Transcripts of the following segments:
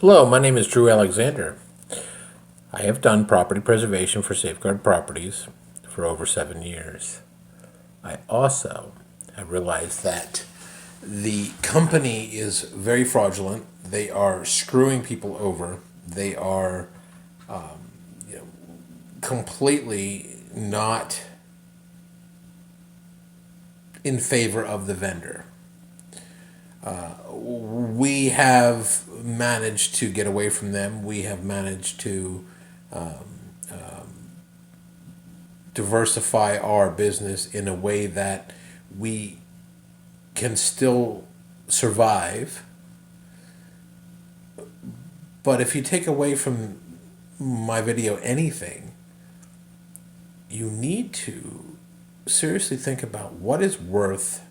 Hello, my name is Drew Alexander. I have done property preservation for Safeguard Properties for over 7 years. I also have realized that the company is very fraudulent. They are screwing people over. They are completely not in favor of the vendor. We have managed to get away from them. We have managed to diversify our business in a way that we can still survive. But if you take away from my video anything, you need to seriously think about what is worth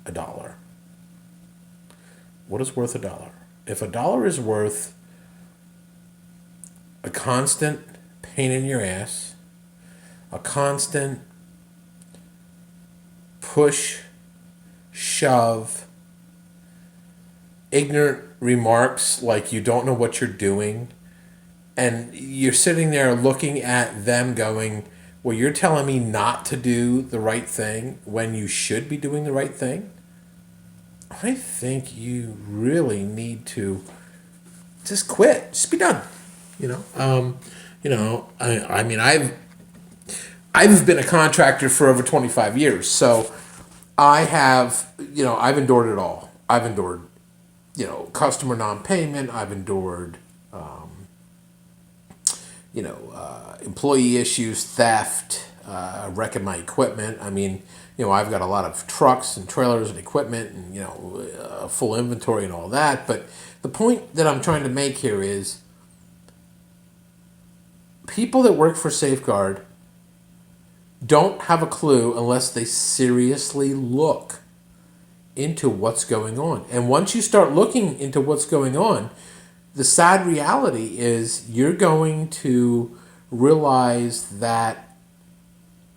a dollar. What is worth a dollar? If a dollar is worth a constant pain in your ass, a constant push, shove, ignorant remarks like you don't know what you're doing, and you're sitting there looking at them going, well, you're telling me not to do the right thing when you should be doing the right thing. I think you really need to just quit. Just be done. I mean, I've been a contractor for over 25 years, so I have, I've endured it all. I've endured, customer non-payment. I've endured, employee issues, theft, wrecking my equipment. I mean, I've got a lot of trucks and trailers and equipment and, full inventory and all that. But the point that I'm trying to make here is people that work for Safeguard don't have a clue unless they seriously look into what's going on. And once you start looking into what's going on, the sad reality is you're going to realize that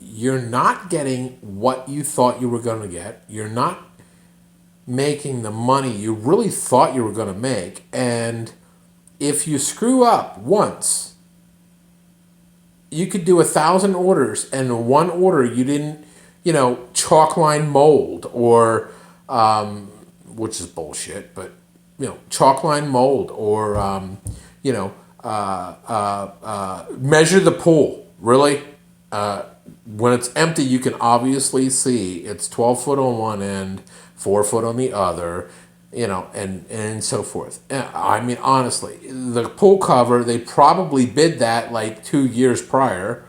you're not getting what you thought you were going to get. You're not making the money you really thought you were going to make. And if you screw up once, you could do 1,000 orders, and in one order you didn't, chalk line mold or, which is bullshit, but chalk line mold or, measure the pool. Really, when it's empty, you can obviously see it's 12 foot on one end, 4 foot on the other, and so forth. I mean, honestly, the pool cover, they probably bid that like 2 years prior.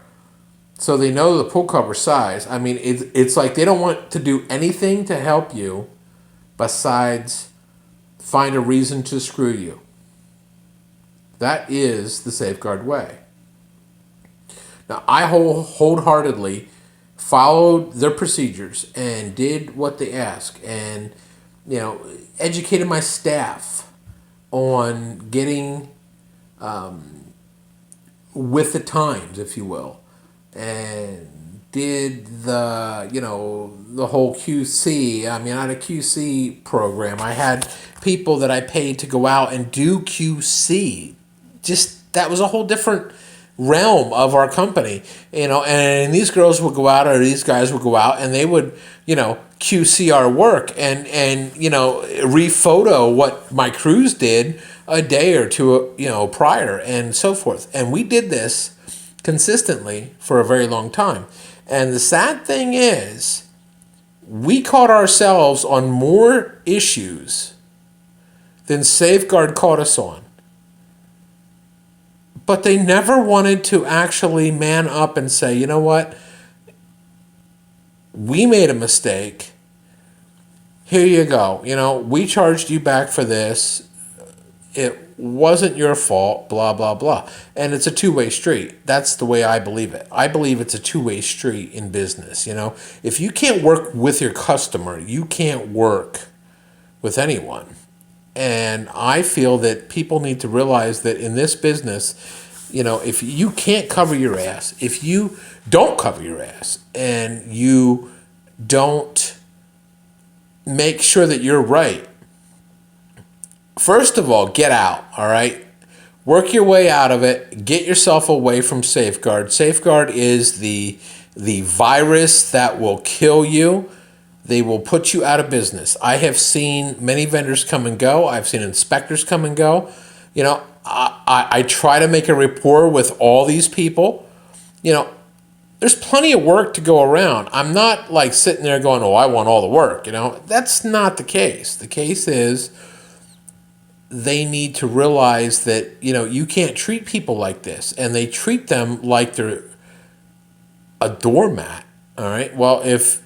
So they know the pool cover size. I mean, it's like they don't want to do anything to help you besides find a reason to screw you. That is the Safeguard way. Now, I wholeheartedly followed their procedures and did what they ask and, educated my staff on getting with the times, if you will, and did the whole QC. I mean, I had a QC program. I had people that I paid to go out and do QC. Just that was a whole different realm of our company, and these girls would go out or these guys would go out and they would, QC our work and rephoto what my crews did a day or two, prior and so forth. And we did this consistently for a very long time. And the sad thing is, we caught ourselves on more issues than Safeguard caught us on. But they never wanted to actually man up and say, you know what? We made a mistake. Here you go. We charged you back for this. It wasn't your fault, blah, blah, blah. And it's a two-way street. That's the way I believe it. I believe it's a two-way street in business. If you can't work with your customer, you can't work with anyone. And I feel that people need to realize that in this business, if you can't cover your ass, if you don't cover your ass and you don't make sure that you're right, first of all, get out, all right? Work your way out of it. Get yourself away from Safeguard. Safeguard is the virus that will kill you. They will put you out of business. I have seen many vendors come and go. I've seen inspectors come and go. You know, I try to make a rapport with all these people. You know, there's plenty of work to go around. I'm not like sitting there going, oh, I want all the work. You know, that's not the case. The case is they need to realize that, you know, you can't treat people like this. And they treat them like they're a doormat. All right. Well, if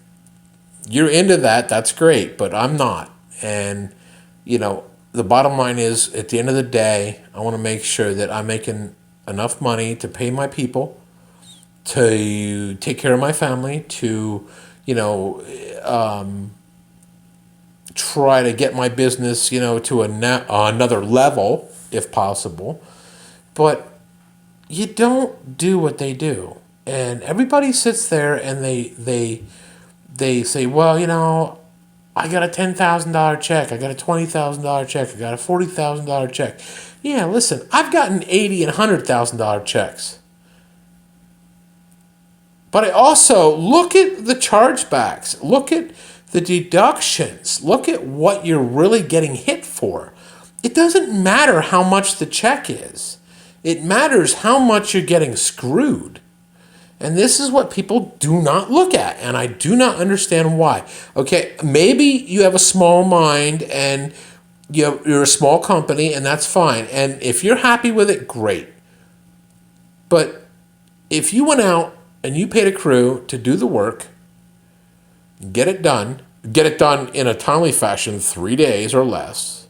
you're into that, that's great, but I'm not. And, you know, the bottom line is at the end of the day, I want to make sure that I'm making enough money to pay my people, to take care of my family, to, you know, try to get my business, you know, to another level if possible. But you don't do what they do. And everybody sits there and they say, well, you know, I got a $10,000 check, I got a $20,000 check, I got a $40,000 check. Yeah, listen, I've gotten $80,000 and $100,000 checks. But I also look at the chargebacks, look at the deductions, look at what you're really getting hit for. It doesn't matter how much the check is. It matters how much you're getting screwed. And this is what people do not look at, and I do not understand why. Okay, maybe you have a small mind and you're a small company, and that's fine. And if you're happy with it, great. But if you went out and you paid a crew to do the work, get it done in a timely fashion, 3 days or less,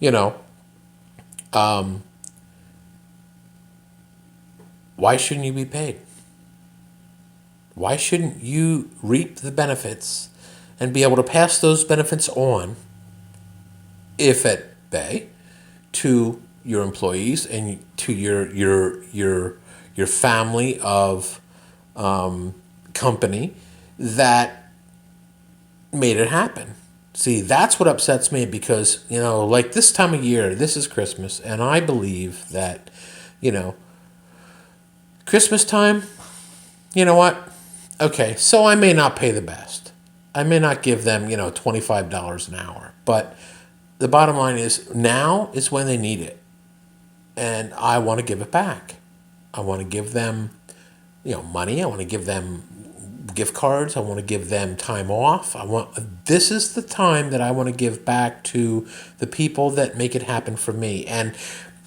you know, why shouldn't you be paid? Why shouldn't you reap the benefits and be able to pass those benefits on, if at bay, to your employees and to your family of company that made it happen? See, that's what upsets me because, you know, like this time of year, this is Christmas, and I believe that, you know, Christmas time, you know what? Okay, so I may not pay the best. I may not give them, you know, $25 an hour. But the bottom line is now is when they need it. And I want to give it back. I want to give them, you know, money. I want to give them gift cards. I want to give them time off. This is the time that I want to give back to the people that make it happen for me. And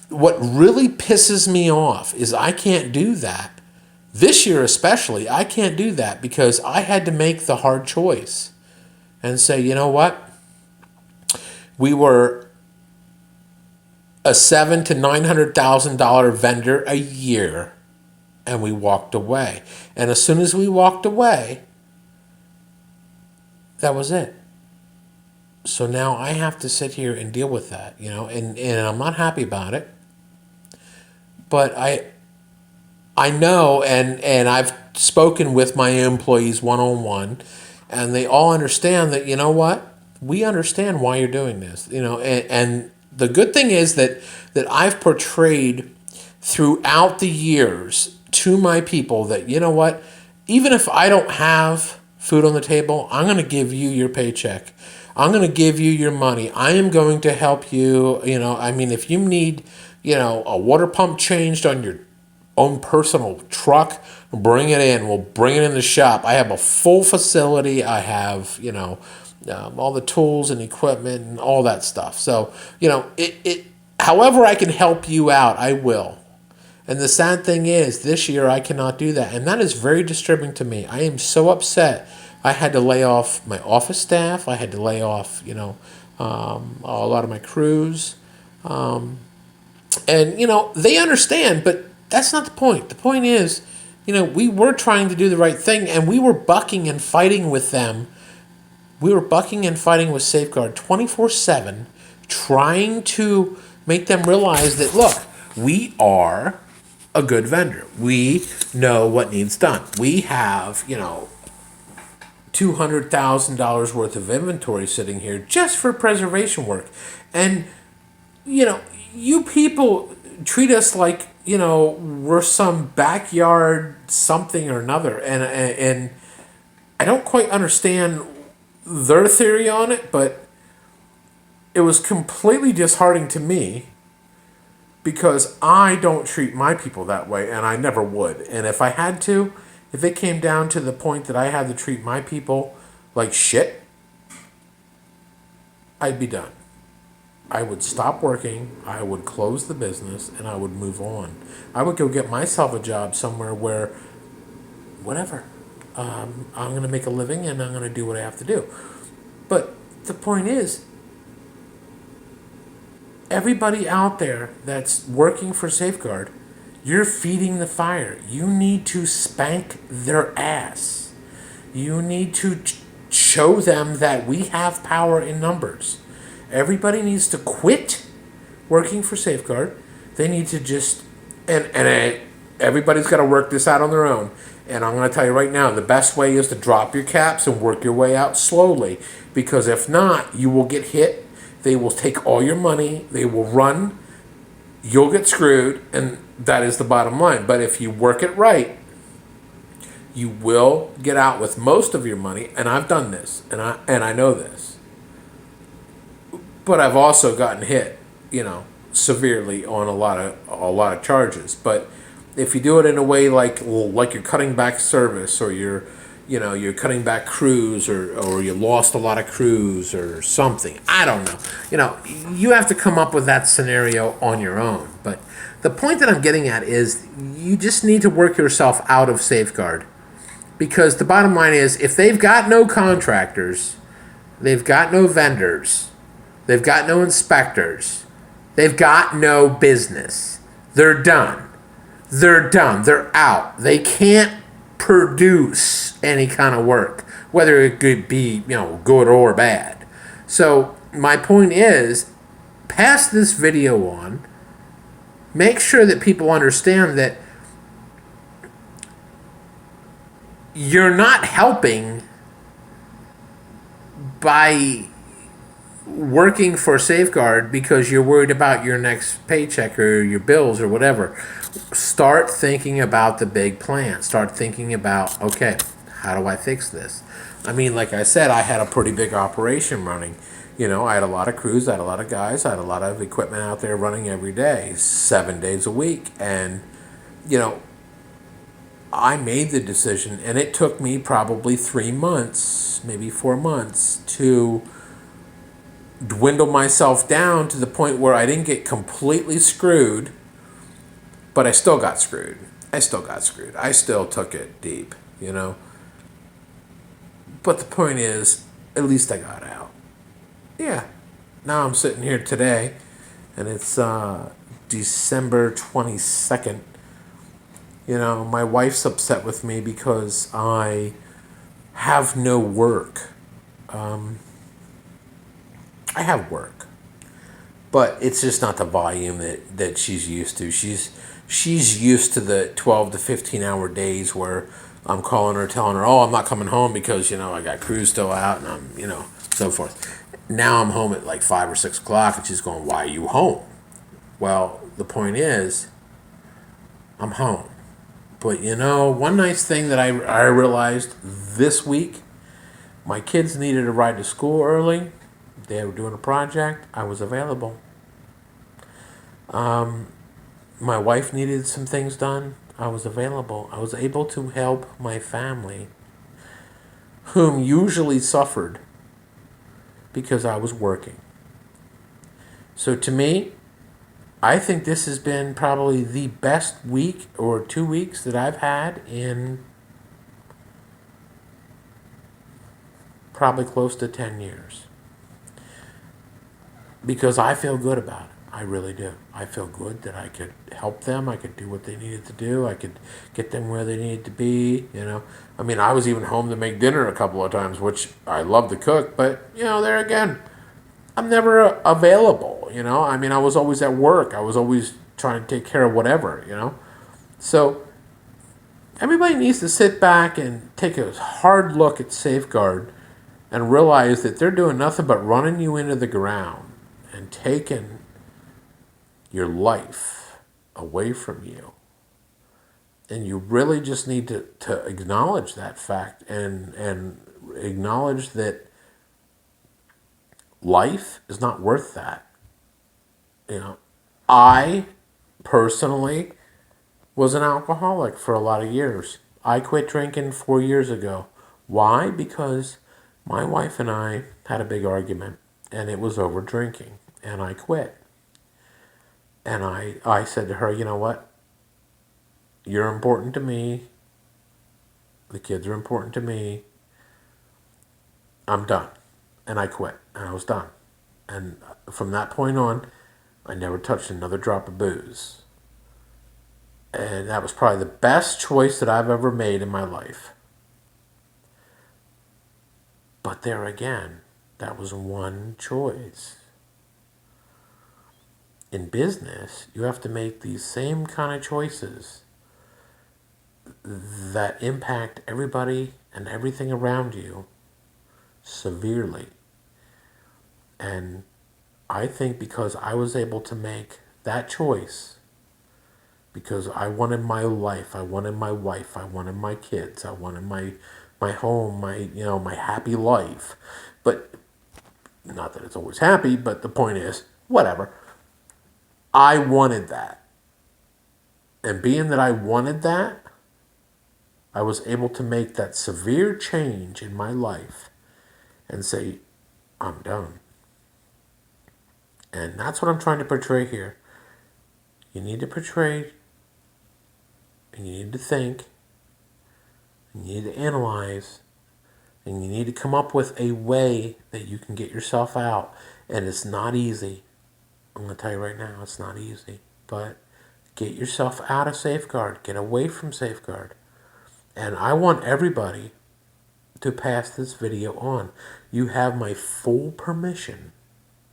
what really pisses me off is I can't do that. This year especially, I can't do that because I had to make the hard choice and say, you know what? We were a $700,000 to $900,000 vendor a year, and we walked away. And as soon as we walked away, that was it. So now I have to sit here and deal with that, you know, and I'm not happy about it. But I know, and I've spoken with my employees one-on-one, and they all understand that, you know what? We understand why you're doing this, you know, and the good thing is that I've portrayed throughout the years to my people that, you know what? Even if I don't have food on the table, I'm going to give you your paycheck. I'm going to give you your money. I am going to help you, you know, I mean, if you need, you know, a water pump changed on your own personal truck, bring it in. We'll bring it in the shop. I have a full facility. I have, you know, all the tools and equipment and all that stuff. So, you know, however I can help you out, I will. And the sad thing is, this year I cannot do that. And that is very disturbing to me. I am so upset. I had to lay off my office staff. I had to lay off, you know, a lot of my crews. And, you know, they understand, but that's not the point. The point is, you know, we were trying to do the right thing, and we were bucking and fighting with them. We were bucking and fighting with Safeguard 24/7, trying to make them realize that, look, we are a good vendor. We know what needs done. We have, you know, $200,000 worth of inventory sitting here just for preservation work. And you know, you people treat us like, we're some backyard something or another, and I don't quite understand their theory on it, but it was completely disheartening to me because I don't treat my people that way, and I never would. And if I had to, if it came down to the point that I had to treat my people like shit, I'd be done. I would stop working, I would close the business, and I would move on. I would go get myself a job somewhere where, whatever, I'm going to make a living and I'm going to do what I have to do. But the point is, everybody out there that's working for Safeguard, you're feeding the fire. You need to spank their ass. You need to show them that we have power in numbers. Everybody needs to quit working for Safeguard. They need to just everybody's got to work this out on their own. And I'm going to tell you right now, the best way is to drop your caps and work your way out slowly. Because if not, you will get hit. They will take all your money. They will run. You'll get screwed. And that is the bottom line. But if you work it right, you will get out with most of your money. And I've done this. And I know this. But I've also gotten hit, severely on a lot of charges. But if you do it in a way like you're cutting back service, or you're cutting back crews, or you lost a lot of crews or something, I don't know. You have to come up with that scenario on your own. But the point that I'm getting at is you just need to work yourself out of Safeguard, because the bottom line is, if they've got no contractors, they've got no vendors, they've got no inspectors, they've got no business. They're done. They're done. They're out. They can't produce any kind of work, whether it could be, good or bad. So my point is, pass this video on. Make sure that people understand that you're not helping by working for Safeguard because you're worried about your next paycheck or your bills or whatever. Start thinking about the big plan. Start thinking about, okay, how do I fix this? I mean, like I said, I had a pretty big operation running. I had a lot of crews, I had a lot of guys, I had a lot of equipment out there running every day, 7 days a week. And, I made the decision, and it took me probably 3 months, maybe 4 months, to dwindle myself down to the point where I didn't get completely screwed, but I still got screwed. I still took it deep, But the point is, at least I got out. Yeah. Now I'm sitting here today, and it's December 22nd. My wife's upset with me because I have no work. I have work, but it's just not the volume that she's used to. She's used to the 12 to 15 hour days where I'm calling her, telling her, oh, I'm not coming home because, I got crews still out, and I'm, so forth. Now I'm home at like 5 or 6 o'clock, and she's going, why are you home? Well, the point is, I'm home. But, one nice thing that I realized this week, my kids needed a ride to school early. They were doing a project. I was available. My wife needed some things done. I was available. I was able to help my family, whom usually suffered because I was working. So to me, I think this has been probably the best week or 2 weeks that I've had in probably close to 10 years. Because I feel good about it. I really do. I feel good that I could help them. I could do what they needed to do. I could get them where they needed to be, I mean, I was even home to make dinner a couple of times, which I love to cook, but, there again, I'm never available, I mean, I was always at work. I was always trying to take care of whatever, So everybody needs to sit back and take a hard look at Safeguard and realize that they're doing nothing but running you into the ground and taking your life away from you. And you really just need to acknowledge that fact and acknowledge that life is not worth that. You know, I personally was an alcoholic for a lot of years. I quit drinking 4 years ago. Why? Because my wife and I had a big argument, and it was over drinking, and I quit. And I said to her, you know what? You're important to me. The kids are important to me. I'm done. And I quit, and I was done. And from that point on, I never touched another drop of booze. And that was probably the best choice that I've ever made in my life. But there again, that was one choice. In business, you have to make these same kind of choices that impact everybody and everything around you severely. And I think because I was able to make that choice, because I wanted my life, I wanted my wife, I wanted my kids, I wanted my home, my happy life. But not that it's always happy, but the point is, whatever. I wanted that. And being that I wanted that, I was able to make that severe change in my life and say, I'm done. And that's what I'm trying to portray here. You need to portray, and you need to think, and you need to analyze, and you need to come up with a way that you can get yourself out. And it's not easy. I'm going to tell you right now, it's not easy. But get yourself out of Safeguard. Get away from Safeguard. And I want everybody to pass this video on. You have my full permission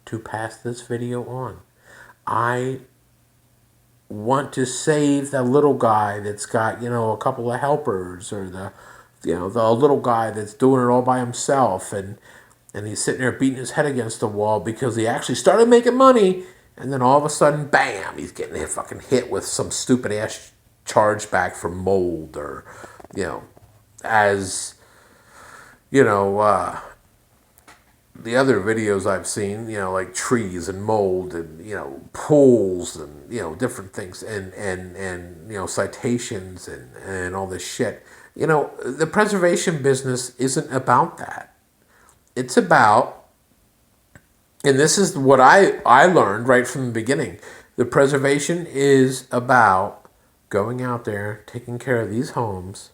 to pass this video on. I want to save that little guy that's got, a couple of helpers, or the little guy that's doing it all by himself, and he's sitting there beating his head against the wall because he actually started making money, and then all of a sudden, bam, he's getting hit with some stupid ass chargeback for mold, or, as, the other videos I've seen, like trees and mold and, pools and, different things and citations and all this shit. The preservation business isn't about that. It's about, and this is what I learned right from the beginning. The preservation is about going out there, taking care of these homes,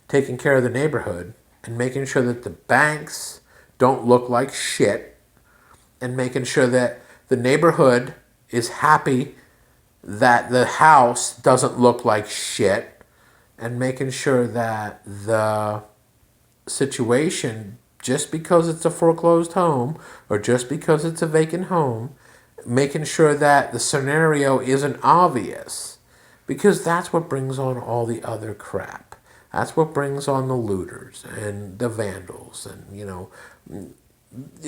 taking care of the neighborhood, and making sure that the banks don't look like shit, and making sure that the neighborhood is happy that the house doesn't look like shit, and making sure that the situation, just because it's a foreclosed home or just because it's a vacant home, making sure that the scenario isn't obvious, because that's what brings on all the other crap. That's what brings on the looters and the vandals. And,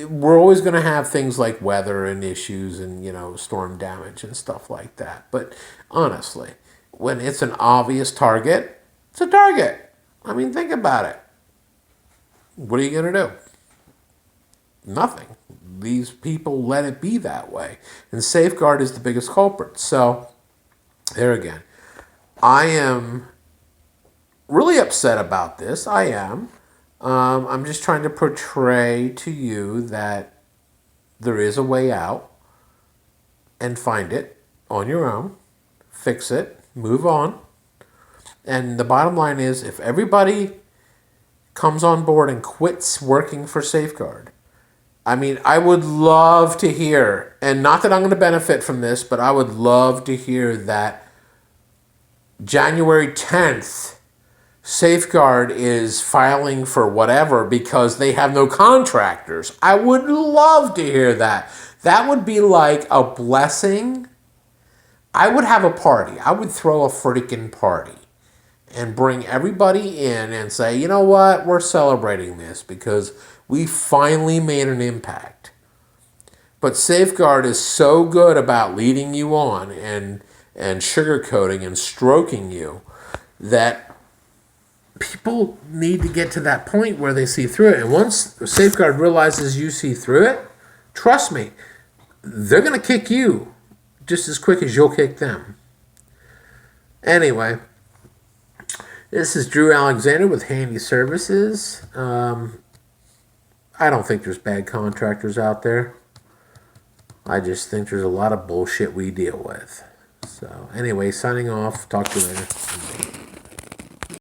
we're always going to have things like weather and issues and, storm damage and stuff like that. But honestly, when it's an obvious target, it's a target. I mean, think about it. What are you going to do? Nothing. These people let it be that way. And Safeguard is the biggest culprit. So, there again. I am really upset about this. I am. I'm just trying to portray to you that there is a way out, and find it on your own, fix it, move on. And the bottom line is, if everybody comes on board and quits working for Safeguard, I would love to hear, and not that I'm going to benefit from this, but I would love to hear that January 10th, Safeguard is filing for whatever because they have no contractors. I would love to hear that. That would be like a blessing. I would have a party. I would throw a freaking party and bring everybody in and say, you know what? We're celebrating this because we finally made an impact. But Safeguard is so good about leading you on and sugarcoating and stroking you that people need to get to that point where they see through it. And once Safeguard realizes you see through it, trust me, they're going to kick you just as quick as you'll kick them. Anyway, this is Drew Alexander with Handy Services. I don't think there's bad contractors out there. I just think there's a lot of bullshit we deal with. So anyway, signing off. Talk to you later.